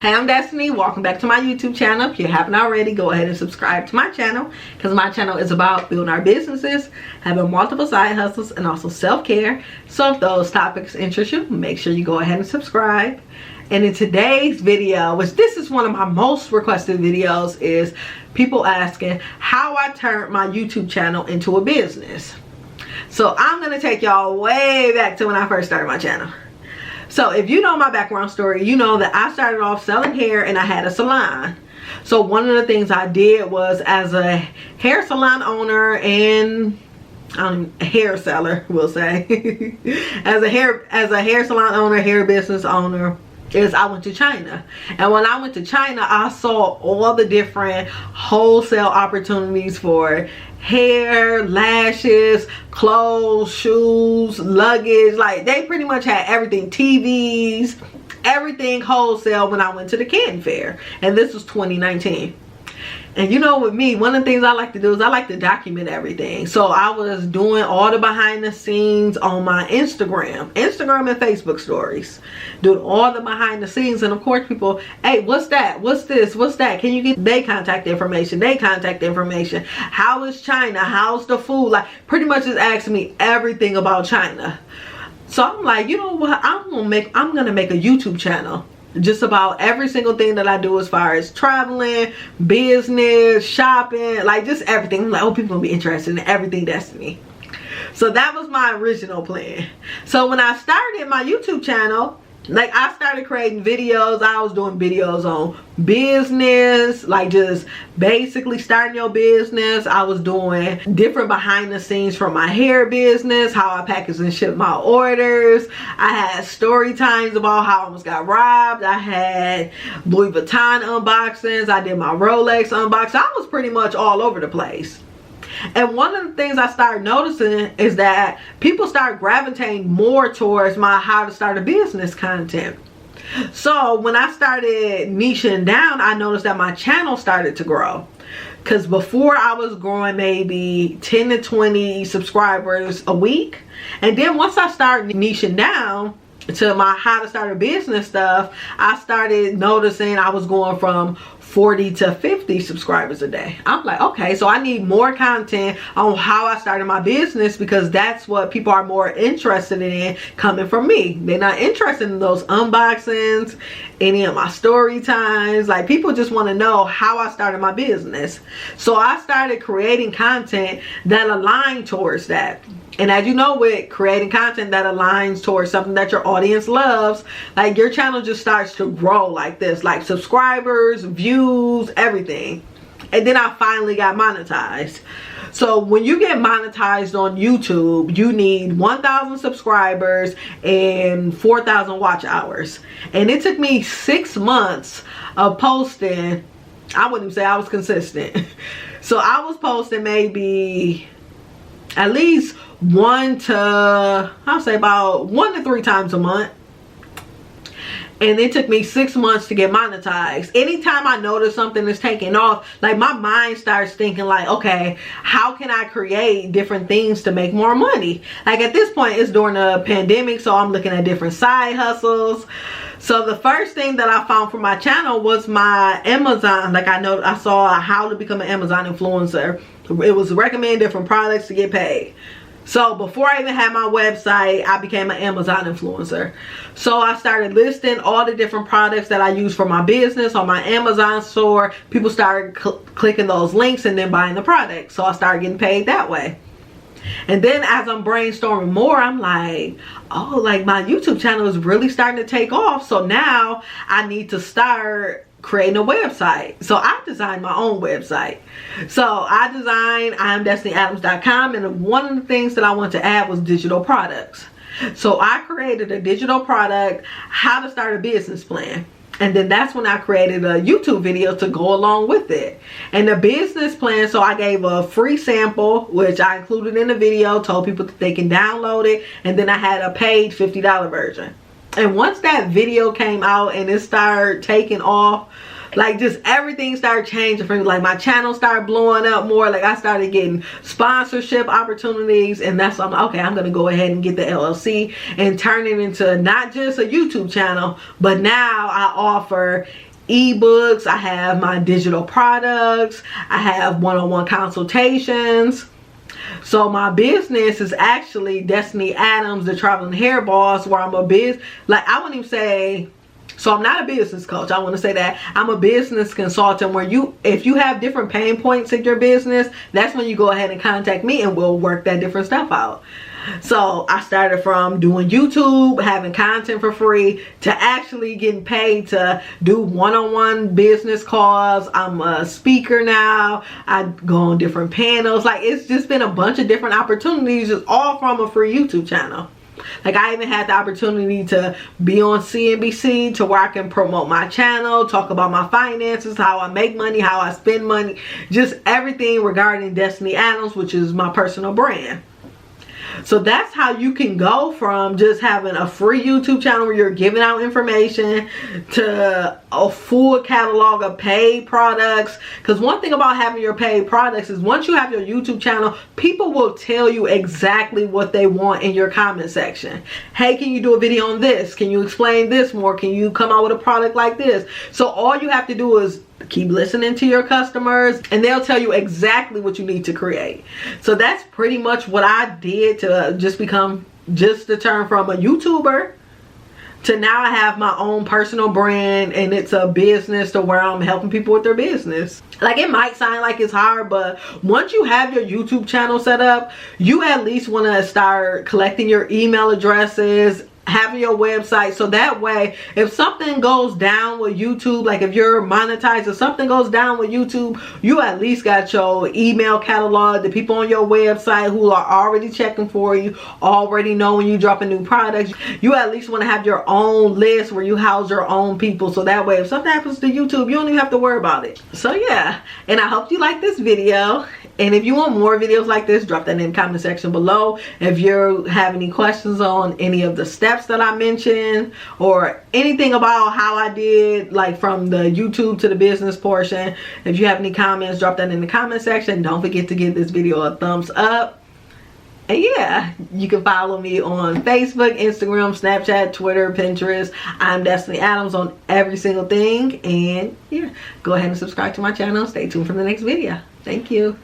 Hey, I'm Destiny. Welcome back to my YouTube channel. If you haven't already, go ahead and subscribe to my channel, because my channel is about building our businesses, having multiple side hustles, and also self-care. So if those topics interest you, make sure you go ahead and subscribe. And in today's video, which this is one of my most requested videos, is people asking how I turned my YouTube channel into a business. So I'm going to take y'all way back to when I first started my channel. So if you know my background story, you know that I started off selling hair and I had a salon. So one of the things I did was, as a hair salon owner and hair seller, we'll say, as a hair salon owner, hair business owner, is I went to China. And when I went to China, I saw all the different wholesale opportunities for hair, lashes, clothes, shoes, luggage. Like, they pretty much had everything, TVs, everything wholesale when I went to the Canton Fair. And this was 2019. And you know, with me, one of the things I like to do is I like to document everything. So I was doing all the behind the scenes on my Instagram and Facebook stories, doing all the behind the scenes. And of course, people, hey, what's that? What's this? What's that? Can you get their contact information? How is China? How's the food? Like, pretty much just asking me everything about China. So I'm like, you know what? I'm gonna make a YouTube channel just about every single thing that I do, as far as traveling, business, shopping, like just everything. I'm like, oh, people will be interested in everything Destiny. So that was my original plan. So when I started my YouTube channel, like, I started creating videos. I was doing videos on business, like just basically starting your business. I was doing different behind the scenes from my hair business, how I package and ship my orders. I had story times about how I almost got robbed. I had Louis Vuitton unboxings. I did my Rolex unboxing. I was pretty much all over the place. And one of the things I started noticing is that people start gravitating more towards my how to start a business content. So when I started niching down, I noticed that my channel started to grow. Because before, I was growing maybe 10 to 20 subscribers a week. And then once I started niching down to my how to start a business stuff, I started noticing I was going from 40 to 50 subscribers a day. I'm like, okay, so I need more content on how I started my business, because that's what people are more interested in coming from me. They're not interested in those unboxings, any of my story times. Like, people just want to know how I started my business. So I started creating content that aligned towards that. And as you know, with creating content that aligns towards something that your audience loves, like, your channel just starts to grow like this, like subscribers, views, everything. And then I finally got monetized. So when you get monetized on YouTube, you need 1,000 subscribers and 4,000 watch hours. And it took me 6 months of posting. I wouldn't even say I was consistent. So I was posting maybe at least I'll say about 1 to 3 times a month. And it took me 6 months to get monetized. Anytime I notice something is taking off, like, my mind starts thinking like, okay, how can I create different things to make more money? Like, at this point, it's during the pandemic, so I'm looking at different side hustles. So the first thing that I found for my channel was my Amazon. Like, I saw how to become an Amazon influencer. It was recommend different products to get paid. So before I even had my website, I became an Amazon influencer. So I started listing all the different products that I use for my business on my Amazon store. People started clicking those links and then buying the product. So I started getting paid that way. And then as I'm brainstorming more, I'm like, oh, like, my YouTube channel is really starting to take off. So now I need to start creating a website. So I designed my own website. So I designed IamDestinyAdams.com, and one of the things that I wanted to add was digital products. So I created a digital product, how to start a business plan. And then that's when I created a YouTube video to go along with it. And the business plan, so I gave a free sample, which I included in the video, told people that they can download it. And then I had a paid $50 version. And once that video came out and it started taking off, like, just everything started changing for me. Like, my channel started blowing up more. Like, I started getting sponsorship opportunities, and that's when I'm like, okay, I'm gonna go ahead and get the LLC and turn it into not just a YouTube channel, but now I offer ebooks, I have my digital products, I have one-on-one consultations. So my business is actually Destiny Adams, the Traveling Hair Boss, where I'm a I wouldn't even say, so I'm not a business coach. I want to say that I'm a business consultant, where if you have different pain points in your business, that's when you go ahead and contact me and we'll work that different stuff out. So I started from doing YouTube, having content for free, to actually getting paid to do one-on-one business calls. I'm a speaker now. I go on different panels. Like, it's just been a bunch of different opportunities, just all from a free YouTube channel. Like, I even had the opportunity to be on CNBC, to where I can promote my channel, talk about my finances, how I make money, how I spend money, just everything regarding Destiny Adams, which is my personal brand. So that's how you can go from just having a free YouTube channel where you're giving out information to a full catalog of paid products. Because one thing about having your paid products is, once you have your YouTube channel, people will tell you exactly what they want in your comment section. Hey, can you do a video on this? Can you explain this more? Can you come out with a product like this? So all you have to do is keep listening to your customers, and they'll tell you exactly what you need to create. So that's pretty much what I did to to turn from a YouTuber to now I have my own personal brand, and it's a business to where I'm helping people with their business. Like, it might sound like it's hard, but once you have your YouTube channel set up, you at least want to start collecting your email addresses, having your website, so that way if something goes down with YouTube, like if you're monetized or something goes down with YouTube, you at least got your email catalog, the people on your website who are already checking for you, already know when you drop a new product. You at least want to have your own list where you house your own people, so that way if something happens to YouTube, you don't even have to worry about it. So yeah, and I hope you like this video. And if you want more videos like this, drop that in the comment section below. If you have any questions on any of the steps that I mentioned, or anything about how I did, like from the YouTube to the business portion, if you have any comments, drop that in the comment section. Don't forget to give this video a thumbs up. And yeah, you can follow me on Facebook, Instagram, Snapchat, Twitter, Pinterest. I'm Destiny Adams on every single thing. And yeah, go ahead and subscribe to my channel. Stay tuned for the next video. Thank you.